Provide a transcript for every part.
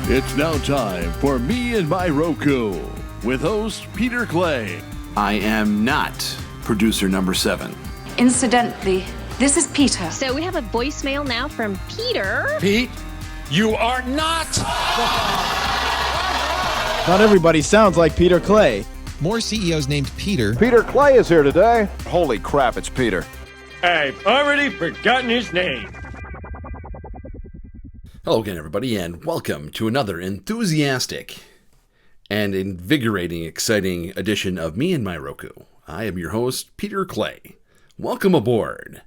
It's now time for Me and My Roku with host Peter Clay. I am not producer number 7. Incidentally, this is Peter. So we have a voicemail now from Peter. Pete, you are not. Not everybody sounds like Peter Clay. More CEOs named Peter. Peter Clay is here today. Holy crap, it's Peter. I've already forgotten his name. Hello again, everybody, and welcome to another enthusiastic and invigorating, exciting edition of Me and My Roku. I am your host, Peter Clay. Welcome aboard.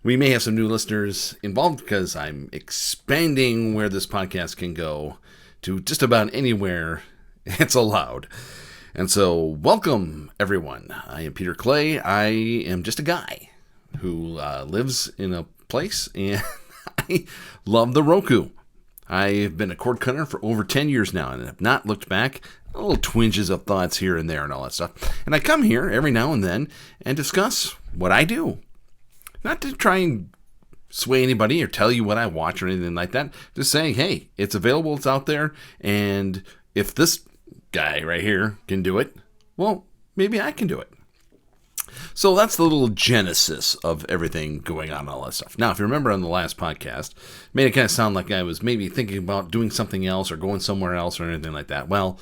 We may have some new listeners involved because I'm expanding where this podcast can go to just about anywhere it's allowed. And so, welcome, everyone. I am Peter Clay. I am just a guy who lives in a place, and I love the Roku. I've been a cord cutter for over 10 years now and have not looked back. Little twinges of thoughts here and there and all that stuff. And I come here every now and then and discuss what I do. Not to try and sway anybody or tell you what I watch or anything like that. Just saying, hey, it's available, it's out there, and if this guy right here can do it, well, maybe I can do it. So that's the little genesis of everything going on and all that stuff. Now, if you remember on the last podcast, it made it kind of sound like I was maybe thinking about doing something else or going somewhere else or anything like that. Well,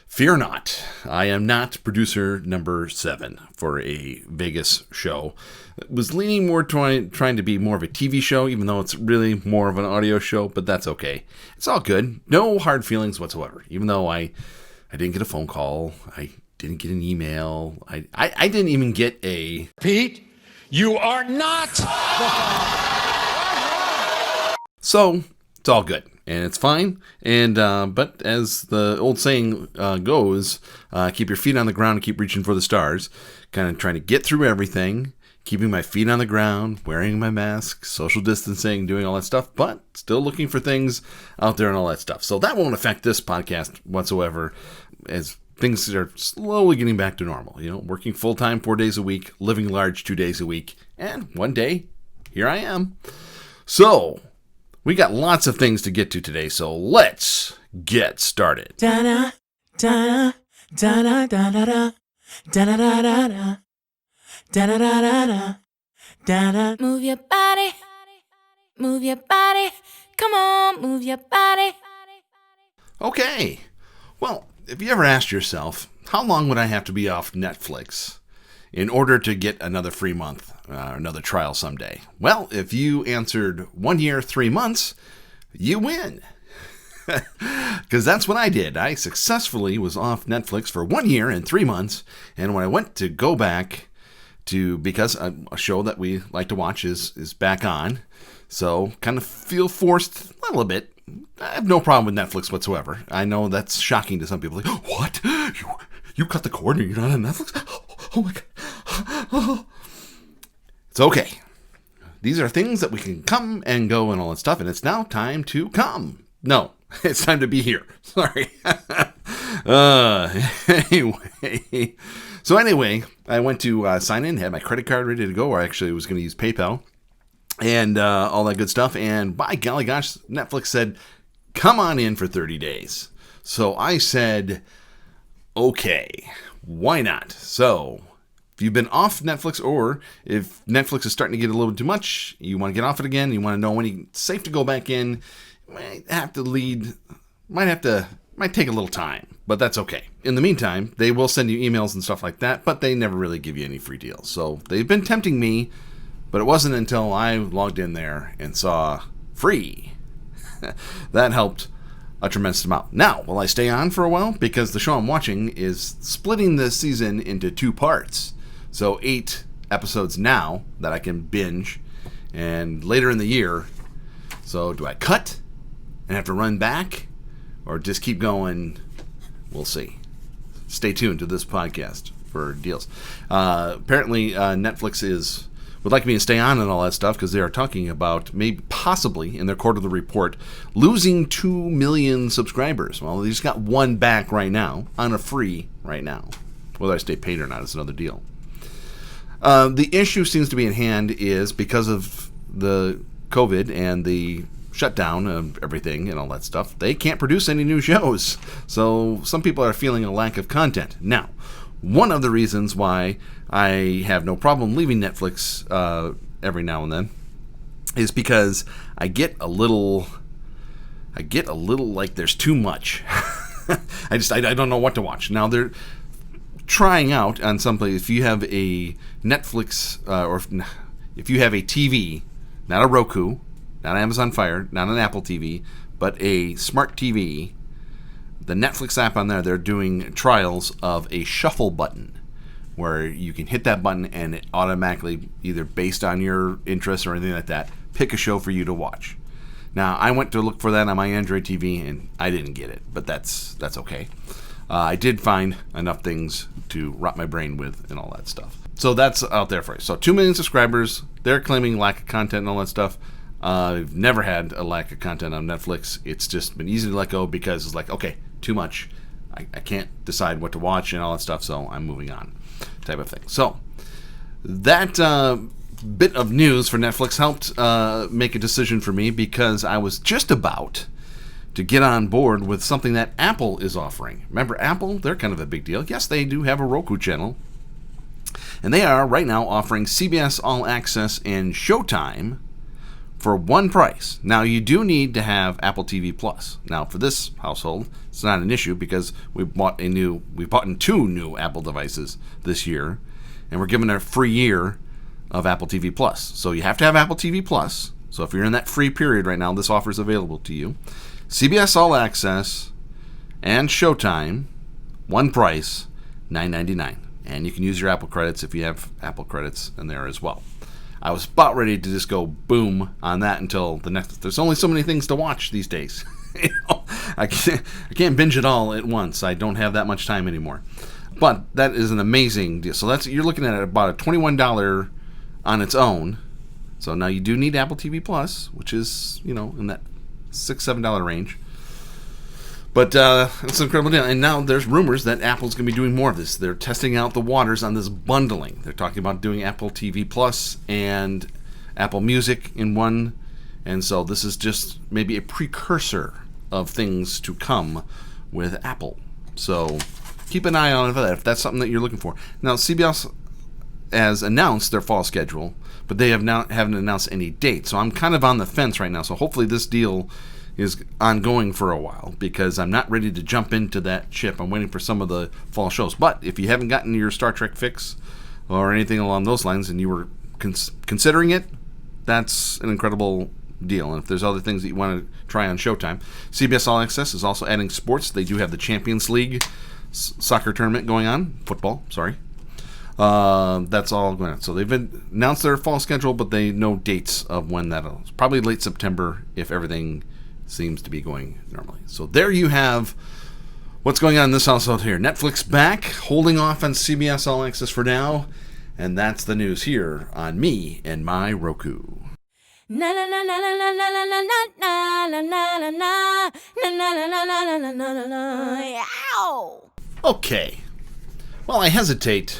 fear not. I am not producer number 7 for a Vegas show. It was leaning more trying to be more of a TV show, even though it's really more of an audio show, but that's okay. It's all good. No hard feelings whatsoever, even though I didn't get a phone call. I didn't get an email. I didn't even get a... Pete, you are not. So, it's all good. And it's fine. And but as the old saying goes, keep your feet on the ground and keep reaching for the stars. Kind of trying to get through everything. Keeping my feet on the ground, wearing my mask, social distancing, doing all that stuff, but still looking for things out there and all that stuff. So that won't affect this podcast whatsoever, as things are slowly getting back to normal. You know, working full-time 4 days a week, living large 2 days a week, and one day, here I am. So, we got lots of things to get to today, so let's get started. Da-da, da-da, da-da, da-da, da-da, da-da, da-da-da-da-da, da-da. Move your body, come on, move your body. Okay, well, if you ever asked yourself, how long would I have to be off Netflix in order to get another free month, another trial someday? Well, if you answered 1 year, 3 months, you win. Because that's what I did. I successfully was off Netflix for 1 year and 3 months, and when I went to go back to, because a show that we like to watch is back on, so kind of feel forced a little bit. I have no problem with Netflix whatsoever. I know that's shocking to some people. Like, what? You cut the cord and you're not on Netflix? Oh my God. Oh. It's okay. These are things that we can come and go and all that stuff, and it's now time to come. No, it's time to be here. Sorry. Anyway. So anyway, I went to sign in, had my credit card ready to go, or actually was going to use PayPal. And all that good stuff. And by golly gosh, Netflix said, come on in for 30 days. So I said, okay, why not? So if you've been off Netflix, or if Netflix is starting to get a little too much, you want to get off it again, you want to know when it's safe to go back in, might take a little time, but that's okay. In the meantime, they will send you emails and stuff like that, but they never really give you any free deals. So they've been tempting me. But it wasn't until I logged in there and saw free that helped a tremendous amount. Now, will I stay on for a while? Because the show I'm watching is splitting the season into 2 parts. So 8 episodes now that I can binge, and later in the year. So do I cut and have to run back, or just keep going? We'll see. Stay tuned to this podcast for deals. Apparently, Netflix would like me to stay on and all that stuff, because they are talking about maybe possibly in their quarterly report losing 2 million subscribers. Well, they just got 1 back right now on a free right now. Whether I stay paid or not is another deal. The issue seems to be in hand is because of the COVID and the shutdown of everything and all that stuff, they can't produce any new shows. So some people are feeling a lack of content. Now, one of the reasons why I have no problem leaving Netflix every now and then is because I get a little like there's too much. I don't know what to watch. Now they're trying out on some place. If you have a Netflix or if you have a TV, not a Roku, not Amazon Fire, not an Apple TV, but a smart TV, the Netflix app on there, they're doing trials of a shuffle button where you can hit that button and it automatically, either based on your interests or anything like that, pick a show for you to watch. Now, I went to look for that on my Android TV, and I didn't get it, but that's okay. I did find enough things to rot my brain with and all that stuff. So that's out there for you. So 2 million subscribers, they're claiming lack of content and all that stuff. I've never had a lack of content on Netflix. It's just been easy to let go because it's like, okay, too much. I can't decide what to watch and all that stuff, so I'm moving on type of thing. So that bit of news for Netflix helped make a decision for me, because I was just about to get on board with something that Apple is offering. Remember Apple? They're kind of a big deal. Yes, they do have a Roku channel. And they are right now offering CBS All Access and Showtime for one price. Now, you do need to have Apple TV Plus. Now, for this household, it's not an issue because we bought two new Apple devices this year, and we're given a free year of Apple TV Plus. So you have to have Apple TV Plus. So if you're in that free period right now, this offer is available to you. CBS All Access and Showtime, one price, $9.99. And you can use your Apple credits if you have Apple credits in there as well. I was about ready to just go boom on that until the next. There's only so many things to watch these days. I can't binge it all at once. I don't have that much time anymore. But that is an amazing deal. So you're looking at about a $21 on its own. So now you do need Apple TV Plus, which is, in that $6-7 range. But it's an incredible deal. And now there's rumors that Apple's going to be doing more of this. They're testing out the waters on this bundling. They're talking about doing Apple TV Plus and Apple Music in one. And so this is just maybe a precursor of things to come with Apple. So keep an eye on it for that if that's something that you're looking for. Now, CBS has announced their fall schedule, but they haven't announced any date. So I'm kind of on the fence right now. So hopefully this deal is ongoing for a while, because I'm not ready to jump into that ship. I'm waiting for some of the fall shows. But if you haven't gotten your Star Trek fix or anything along those lines and you were considering it, that's an incredible deal. And if there's other things that you want to try on Showtime, CBS All Access is also adding sports. They do have the Champions League soccer tournament going on. Football, sorry. That's all going on. So they've announced their fall schedule, but they know dates of when that'll. Probably late September if everything seems to be going normally. So there you have what's going on in this household here. Netflix back, holding off on CBS All Access for now, and that's the news here on Me and My Roku. Na na na na na na na na na na na na na na na na na. Ow! Okay. Well, I hesitate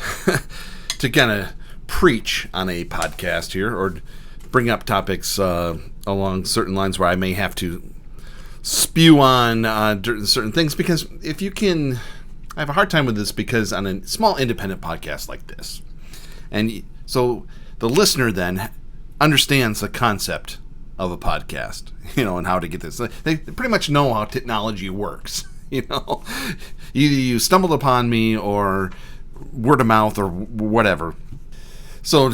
to kind of preach on a podcast here or bring up topics along certain lines where I may have to spew on certain things, because I have a hard time with this, because on a small independent podcast like this, and so the listener then understands the concept of a podcast, and how to get this. They pretty much know how technology works, Either you stumbled upon me or word of mouth or whatever. So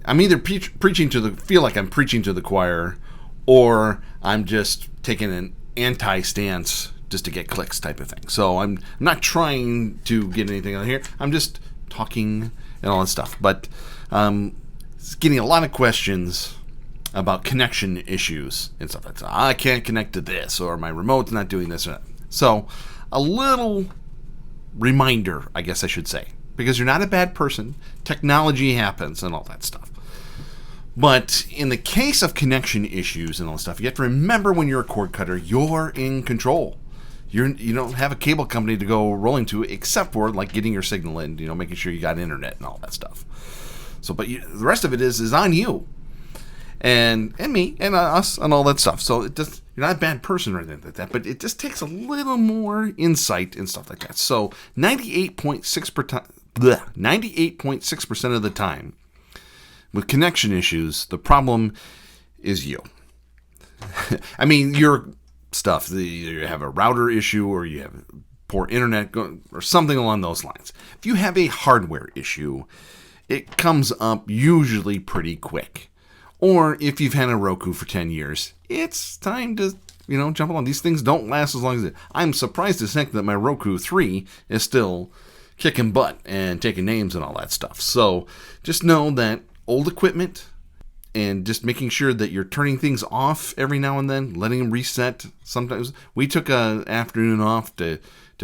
I'm either feel like I'm preaching to the choir, or I'm just taking an anti-stance just to get clicks type of thing. So I'm not trying to get anything out here. I'm just talking and all that stuff. But it's getting a lot of questions about connection issues and stuff like that. I can't connect to this, or my remote's not doing this or that. So a little reminder, I guess I should say, because you're not a bad person. Technology happens and all that stuff. But in the case of connection issues and all that stuff, you have to remember, when you're a cord cutter, you're in control. You don't have a cable company to go rolling to, except for like getting your signal in, making sure you got internet and all that stuff. So, but the rest of it is on you. and me and us and all that stuff. So you're not a bad person or anything like that, but it just takes a little more insight and stuff like that. So 98.6% of the time with connection issues, the problem is you. I mean, your stuff, you have a router issue or you have poor internet or something along those lines. If you have a hardware issue, it comes up usually pretty quick. Or if you've had a Roku for 10 years, it's time to, jump on. These things don't last as long as it. I'm surprised to think that my Roku 3 is still kicking butt and taking names and all that stuff. So just know that old equipment and just making sure that you're turning things off every now and then, letting them reset. Sometimes we took an afternoon off to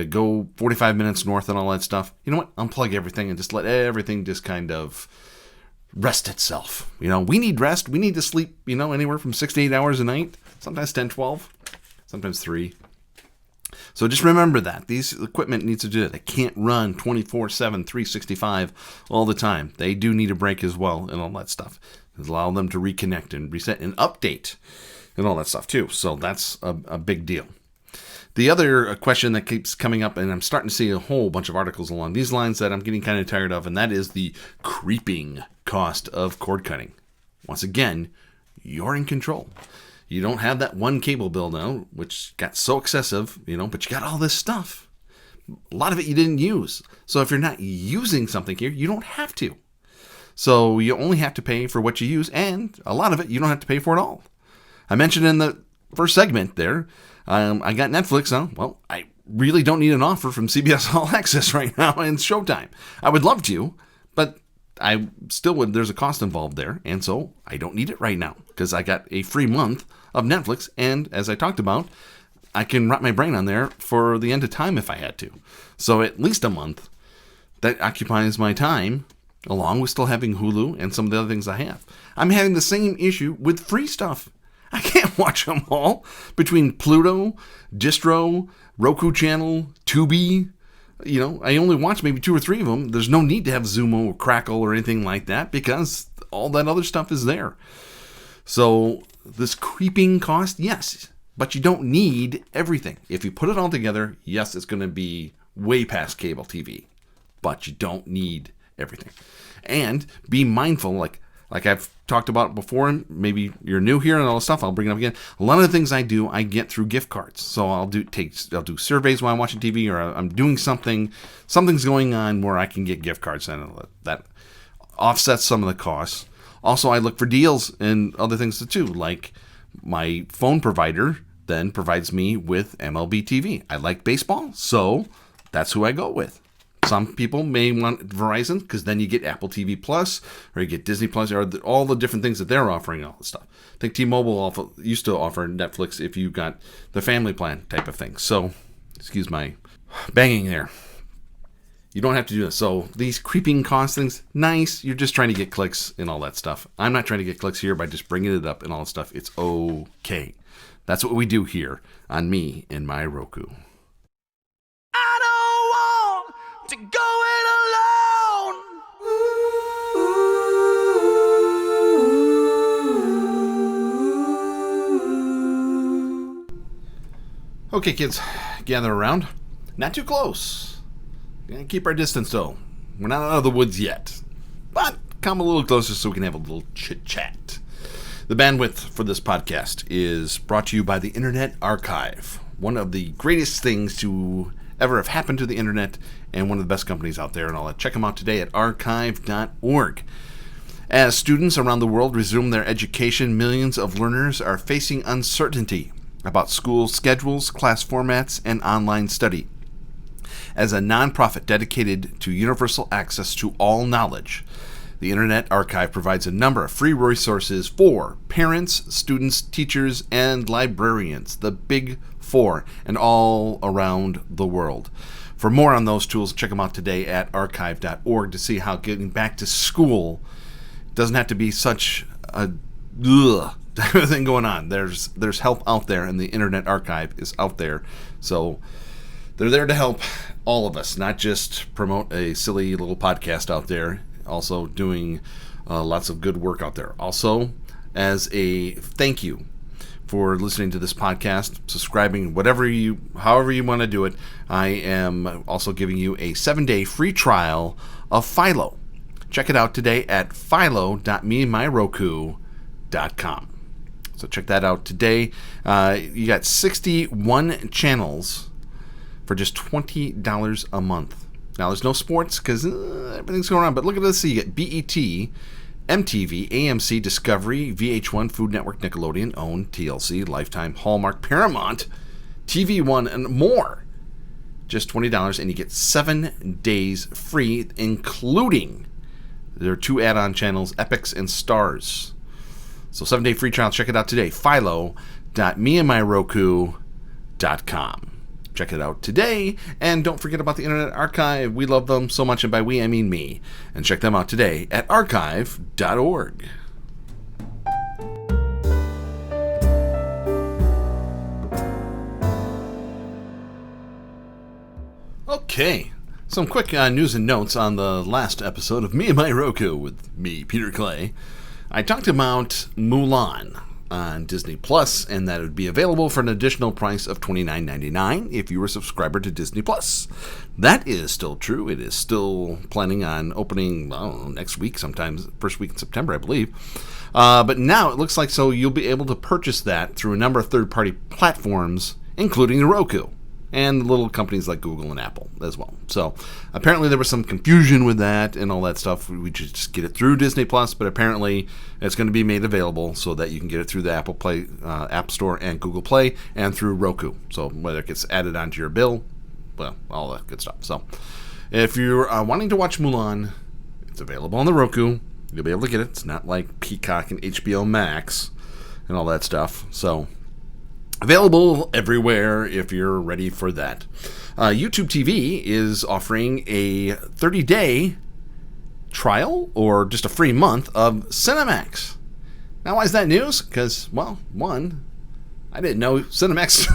go 45 minutes north and all that stuff. You know what? Unplug everything and just let everything just kind of rest itself. We need rest. We need to sleep, anywhere from 6 to 8 hours a night. Sometimes 10, 12, sometimes 3. So just remember that. These equipment needs to do that. They can't run 24/7, 365 all the time. They do need a break as well and all that stuff. Allow them to reconnect and reset and update and all that stuff too. So that's a big deal. The other question that keeps coming up, and I'm starting to see a whole bunch of articles along these lines that I'm getting kind of tired of, and that is the creeping cost of cord cutting. Once again, you're in control. You don't have that one cable bill now, which got so excessive, but you got all this stuff. A lot of it you didn't use. So if you're not using something here, you don't have to. So you only have to pay for what you use, and a lot of it you don't have to pay for at all. I mentioned in the first segment there, I got Netflix now. Well, I really don't need an offer from CBS All Access right now and Showtime. I would love to, but I still would. There's a cost involved there, and so I don't need it right now because I got a free month of Netflix, and as I talked about, I can wrap my brain on there for the end of time if I had to. So at least a month. That occupies my time, along with still having Hulu and some of the other things I have. I'm having the same issue with free stuff. I can't watch them all between Pluto, Distro, Roku Channel, Tubi. I only watch maybe 2 or 3 of them. There's no need to have Zumo or Crackle or anything like that because all that other stuff is there. So this creeping cost, yes, but you don't need everything. If you put it all together, yes, it's going to be way past cable TV, but you don't need everything. And be mindful, like I've talked about before, and maybe you're new here and all this stuff, I'll bring it up again. A lot of the things I do, I get through gift cards. So I'll do surveys while I'm watching TV, or I'm doing something's going on where I can get gift cards, and that offsets some of the costs. Also, I look for deals and other things too, like my phone provider then provides me with MLB TV. I like baseball, so that's who I go with. Some people may want Verizon because then you get Apple TV Plus or you get Disney Plus or all the different things that they're offering and all this stuff. I think T-Mobile used to offer Netflix if you got the family plan type of thing. So, excuse my banging there. You don't have to do this. So these creeping cost things, nice. You're just trying to get clicks and all that stuff. I'm not trying to get clicks here by just bringing it up and all that stuff. It's okay. That's what we do here on Me and My Roku. To go it alone. Okay, kids, gather around. Not too close. Gotta keep our distance, though. We're not out of the woods yet. But come a little closer so we can have a little chit-chat. The bandwidth for this podcast is brought to you by the Internet Archive, one of the greatest things to ever have happened to the internet, and one of the best companies out there and all that. Check them out today at archive.org. As students around the world resume their education, millions of learners are facing uncertainty about school schedules, class formats, and online study. As a nonprofit dedicated to universal access to all knowledge, the Internet Archive provides a number of free resources for parents, students, teachers, and librarians, the big four, and all around the world. For more on those tools, check them out today at archive.org to see how getting back to school doesn't have to be such a type of thing going on. There's help out there, and the Internet Archive is out there. So they're there to help all of us, not just promote a silly little podcast out there. Also doing lots of good work out there. Also, as a thank you for listening to this podcast, subscribing, however you want to do it. I am also giving you a 7-day free trial of Philo. Check it out today at philo.meandmyroku.com. So check that out today. You got 61 channels for just $20 a month. Now, there's no sports because everything's going on, but look at this. You get BET, MTV, AMC, Discovery, VH1, Food Network, Nickelodeon, OWN, TLC, Lifetime, Hallmark, Paramount, TV One, and more. Just $20, and you get 7 days free, including their 2 add-on channels, Epics and Stars. So 7-day free trial. Check it out today. philo.meandmyroku.com. Check it out today, and don't forget about the Internet Archive. We love them so much, and by we, I mean me. And check them out today at archive.org. Okay, some quick news and notes on the last episode of Me and My Roku with me, Peter Clay. I talked about Mulan on Disney Plus, and that it would be available for an additional price of $29.99 if you were a subscriber to Disney Plus. That is still true. It is still planning on opening, next week, sometimes first week in September, I believe. But now it looks like so you'll be able to purchase that through a number of third-party platforms, including the Roku, and little companies like Google and Apple as well. So apparently there was some confusion with that and all that stuff. We should just get it through Disney Plus, but apparently it's going to be made available so that you can get it through the Apple Play, App Store and Google Play, and through Roku. So whether it gets added onto your bill, well, all that good stuff. So if you're wanting to watch Mulan, it's available on the Roku. You'll be able to get it. It's not like Peacock and HBO Max and all that stuff. So available everywhere if you're ready for that. YouTube TV is offering a 30-day trial or just a free month of Cinemax. Now, why is that news? Because, well, one, I didn't know Cinemax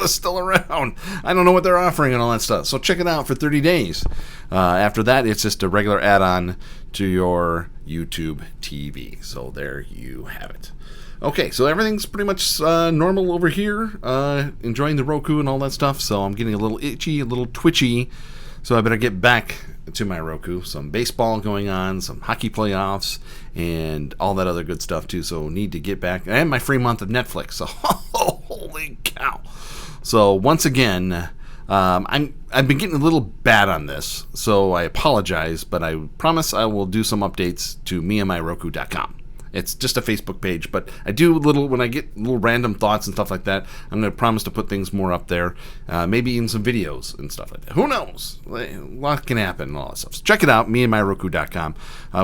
was still around. I don't know what they're offering and all that stuff. So check it out for 30 days. After that, it's just a regular add-on to your YouTube TV. So there you have it. Okay, so everything's pretty much normal over here, enjoying the Roku and all that stuff, so I'm getting a little itchy, a little twitchy, so I better get back to my Roku. Some baseball going on, some hockey playoffs, and all that other good stuff too, so need to get back. And my free month of Netflix, so holy cow. So once again, I've been getting a little bad on this, so I apologize, but I promise I will do some updates to meandmyroku.com. It's just a Facebook page, but I do when I get little random thoughts and stuff like that, I'm going to promise to put things more up there, maybe even some videos and stuff like that. Who knows? A lot can happen and all that stuff. So check it out, meandmyroku.com.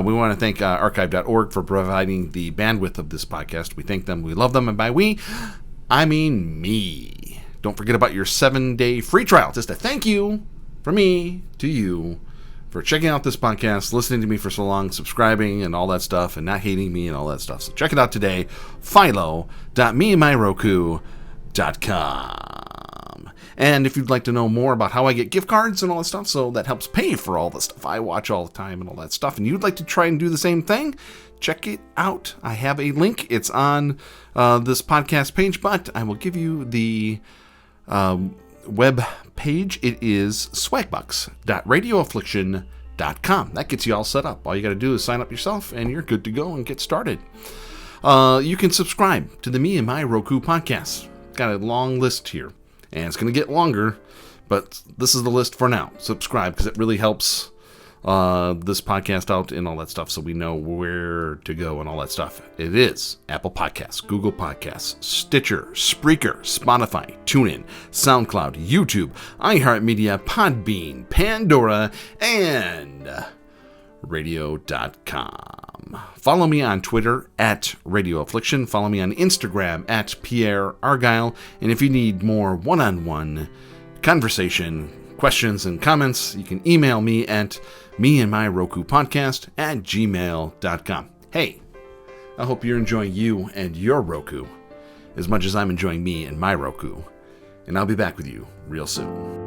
We want to thank archive.org for providing the bandwidth of this podcast. We thank them. We love them. And by we, I mean me. Don't forget about your 7-day free trial. Just a thank you from me to you for checking out this podcast, listening to me for so long, subscribing and all that stuff, and not hating me and all that stuff. So check it out today, philo.meandmyroku.com. And if you'd like to know more about how I get gift cards and all that stuff, so that helps pay for all the stuff I watch all the time and all that stuff, and you'd like to try and do the same thing, check it out. I have a link. It's on this podcast page, but I will give you the web page. It is swagbucks.radioaffliction.com. That gets you all set up. All you got to do is sign up yourself and you're good to go and get started. You can subscribe to the Me and My Roku podcast. Got a long list here, and it's going to get longer, but this is the list for now. Subscribe because it really helps this podcast out and all that stuff, so we know where to go and all that stuff. It is Apple Podcasts, Google Podcasts, Stitcher, Spreaker, Spotify, TuneIn, SoundCloud, YouTube, iHeartMedia, Podbean, Pandora, and Radio.com. Follow me on Twitter at Radio Affliction. Follow me on Instagram at Pierre Argyle. And if you need more one-on-one conversation, questions, and comments, you can email me at meandmyrokupodcast@gmail.com. Hey, I hope you're enjoying you and your Roku as much as I'm enjoying me and my Roku. And I'll be back with you real soon.